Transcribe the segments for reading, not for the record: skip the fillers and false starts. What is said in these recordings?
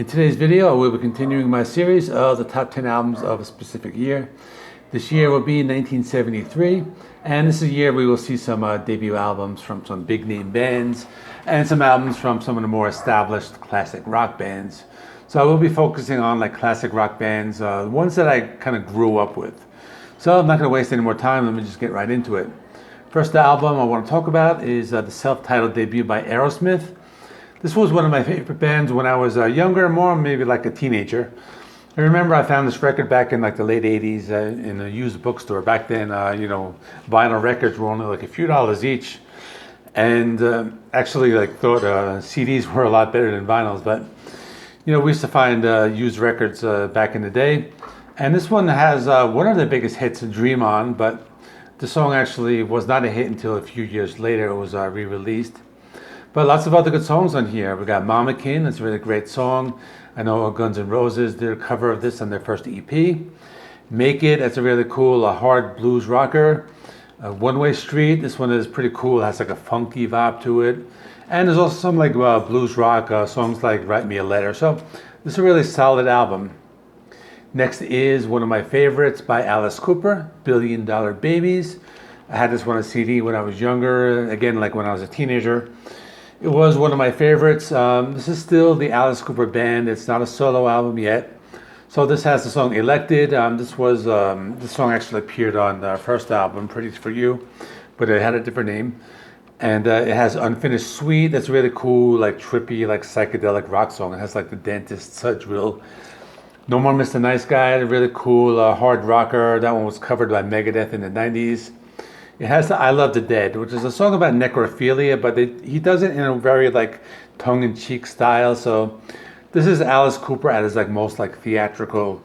In today's video, I will be continuing my series of the top 10 albums of a specific year. This year will be 1973, and this is a year we will see some debut albums from some big name bands and some albums from some of the more established classic rock bands. So I will be focusing on like classic rock bands, ones that I kind of grew up with. So I'm not going to waste any more time, let me just get right into it. First album I want to talk about is the self-titled debut by Aerosmith. This was one of my favorite bands when I was younger, more maybe like a teenager. I remember I found this record back in like the late 80s in a used bookstore. Back then, vinyl records were only like a few dollars each. And actually like thought CDs were a lot better than vinyls. But, we used to find used records back in the day. And this one has one of the biggest hits, Dream On. But the song actually was not a hit until a few years later. It was re-released. But lots of other good songs on here. We got Mama Kin, that's a really great song. I know Guns N' Roses did a cover of this on their first EP. Make It, that's a really cool hard blues rocker. One Way Street, this one is pretty cool. It has like a funky vibe to it. And there's also some like blues rock songs like Write Me a Letter. So this is a really solid album. Next is one of my favorites by Alice Cooper, Billion Dollar Babies. I had this one on CD when I was younger, again like when I was a teenager. It was one of my favorites. This is still the Alice Cooper band. It's not a solo album yet. So this has the song Elected. This song actually appeared on the first album, Pretty For You, but it had a different name. And it has Unfinished Sweet. That's really cool, like trippy, like psychedelic rock song. It has like the Dentist's drill. No More Mr. Nice Guy, a really cool hard rocker. That one was covered by Megadeth in the 90s. It has the I Love the Dead, which is a song about necrophilia, but he does it in a very like tongue-in-cheek style. So this is Alice Cooper at his like most like theatrical,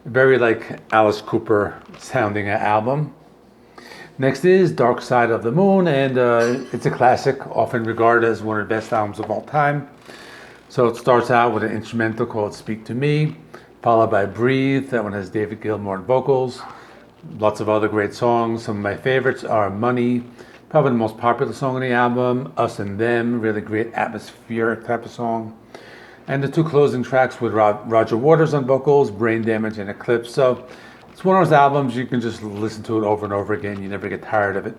very like Alice Cooper sounding album. Next is Dark Side of the Moon, and it's a classic, often regarded as one of the best albums of all time. So it starts out with an instrumental called Speak to Me, followed by Breathe. That one has David Gilmour on vocals. Lots of other great songs. Some of my favorites are Money, probably the most popular song on the album. Us and Them, really great atmospheric type of song. And the two closing tracks with Roger Waters on vocals, Brain Damage and Eclipse. So it's one of those albums you can just listen to it over and over again. You never get tired of it.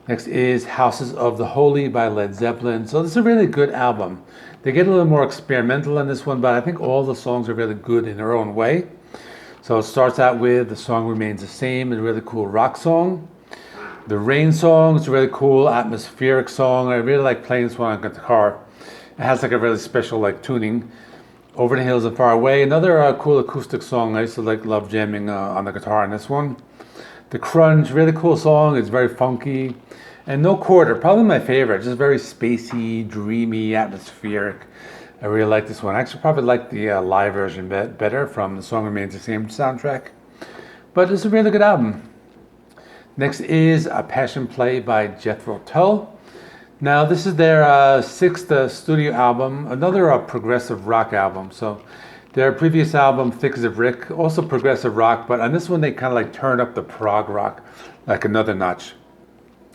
Next is Houses of the Holy by Led Zeppelin. So this is a really good album. They get a little more experimental on this one, but I think all the songs are really good in their own way. So it starts out with The Song Remains the Same, a really cool rock song. The Rain song is a really cool atmospheric song. I really like playing this one on guitar. It has like a really special like tuning. Over the Hills and Far Away, another cool acoustic song. I used to like love jamming on the guitar on this one. The Crunch, really cool song. It's very funky. And No Quarter, probably my favorite. Just very spacey, dreamy, atmospheric. I really like this one. I actually probably like the live version better from The Song Remains the Same soundtrack. But it's a really good album. Next is A Passion Play by Jethro Tull. Now this is their sixth studio album, another progressive rock album. So their previous album, Thick as a Brick, also progressive rock, but on this one they kind of like turn up the prog rock like another notch.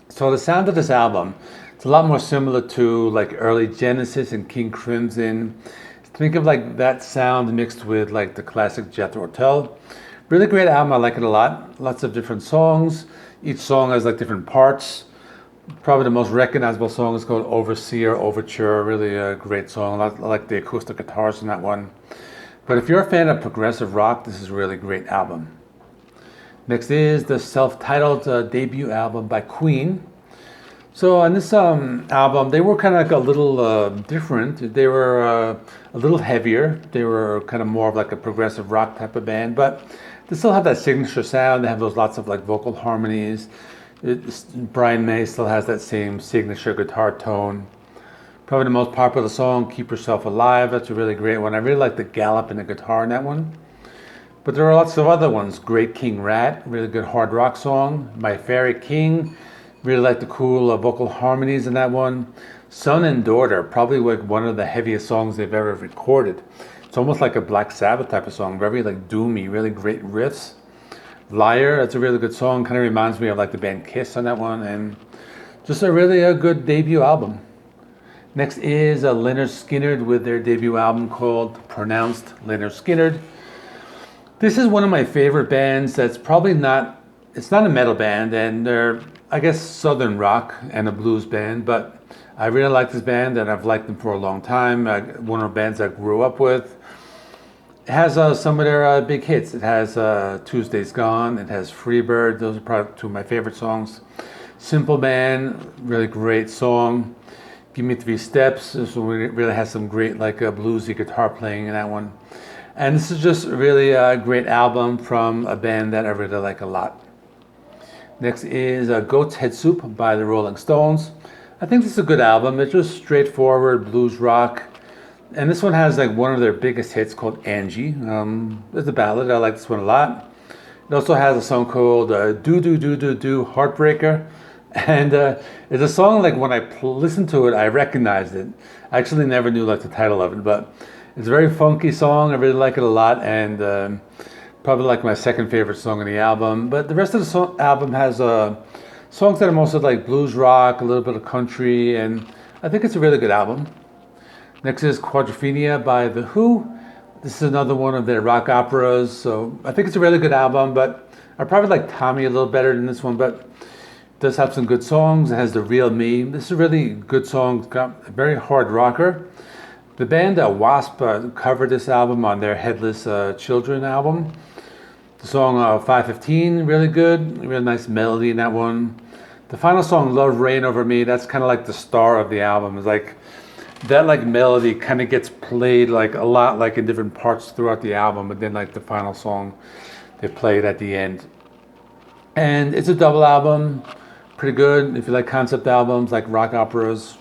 So the sound of this album, it's a lot more similar to like early Genesis and King Crimson. Think of like that sound mixed with like the classic Jethro Tull. Really great album, I like it a lot. Lots of different songs. Each song has like different parts. Probably the most recognizable song is called Overseer, Overture. Really a great song. I like the acoustic guitars in that one. But if you're a fan of progressive rock, this is a really great album. Next is the self-titled debut album by Queen. So on this album, they were kind of like a little different. They were a little heavier. They were kind of more of like a progressive rock type of band, but they still have that signature sound. They have those lots of like vocal harmonies. Brian May still has that same signature guitar tone. Probably the most popular song, Keep Yourself Alive. That's a really great one. I really like the gallop in the guitar in that one. But there are lots of other ones. Great King Rat, really good hard rock song. My Fairy King. Really like the cool vocal harmonies in that one. Son and Daughter, probably like one of the heaviest songs they've ever recorded. It's almost like a Black Sabbath type of song, very like doomy, really great riffs. Liar, that's a really good song, kind of reminds me of like the band Kiss on that one, and just a really good debut album. Next is Leonard Skinner with their debut album called Pronounced Leonard Skinner. This is one of my favorite bands that's probably not, it's not a metal band, and they're, I guess, southern rock and a blues band, but I really like this band and I've liked them for a long time. One of the bands I grew up with. It has some of their big hits. It has Tuesday's Gone, it has Freebird, those are probably two of my favorite songs. Simple Man, really great song. Give Me Three Steps, this one really has some great like bluesy guitar playing in that one. And this is just really a great album from a band that I really like a lot. Next is Goat's Head Soup by the Rolling Stones. I think this is a good album. It's just straightforward blues rock. And this one has like one of their biggest hits called Angie. It's a ballad. I like this one a lot. It also has a song called Do Do Do Do Do Heartbreaker. And it's a song like when I listened to it, I recognized it. I actually never knew like the title of it, but it's a very funky song. I really like it a lot, and probably like my second favorite song on the album. But the rest of the album has songs that are mostly like blues rock, a little bit of country, and I think it's a really good album. Next is Quadrophenia by The Who. This is another one of their rock operas, so I think it's a really good album, but I probably like Tommy a little better than this one, but it does have some good songs. It has The Real Me. This is a really good song. It's got a very hard rocker. The band Wasp covered this album on their Headless Children album. The song 515, really good. Real nice melody in that one. The final song, Love Reign Over Me, that's kind of like the star of the album. It's like that like melody kind of gets played like a lot like in different parts throughout the album, but then like the final song they play it at the end. And it's a double album. Pretty good if you like concept albums like rock operas.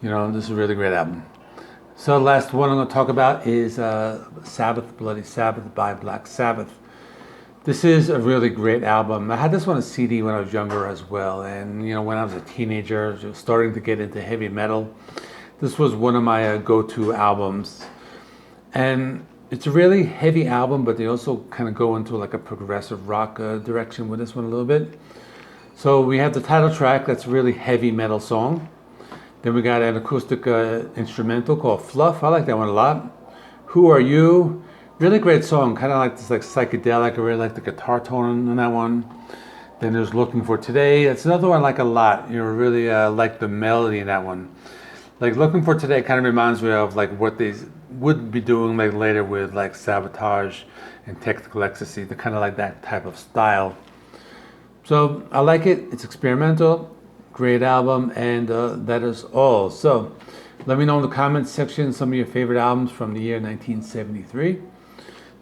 You know, this is a really great album. So the last one I'm going to talk about is Sabbath, Bloody Sabbath by Black Sabbath. This is a really great album. I had this one on CD when I was younger as well, and you know, when I was a teenager, just starting to get into heavy metal, this was one of my go-to albums. And it's a really heavy album, but they also kind of go into like a progressive rock direction with this one a little bit. So we have the title track, that's a really heavy metal song. Then we got an acoustic instrumental called Fluff. I like that one a lot. Who Are You? Really great song, kind of like this like psychedelic. I really like the guitar tone on that one. Then there's Looking for Today. That's another one I like a lot. You know, really like the melody in that one. Like Looking for Today kind of reminds me of like what they would be doing like later with like Sabotage and Technical Ecstasy. They're kind of like that type of style. So I like it. It's experimental, great album, and that is all. So let me know in the comments section some of your favorite albums from the year 1973.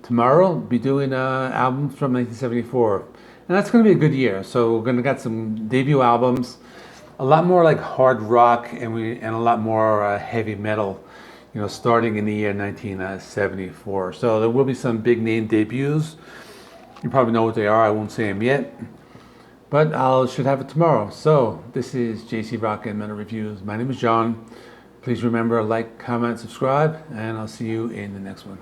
Tomorrow, I'll be doing albums from 1974. And that's going to be a good year. So we're going to get some debut albums, a lot more like hard rock, and a lot more heavy metal, you know, starting in the year 1974. So there will be some big name debuts. You probably know what they are. I won't say them yet. But I should have it tomorrow. So this is JC Rock and Metal Reviews. My name is John. Please remember, like, comment, subscribe, and I'll see you in the next one.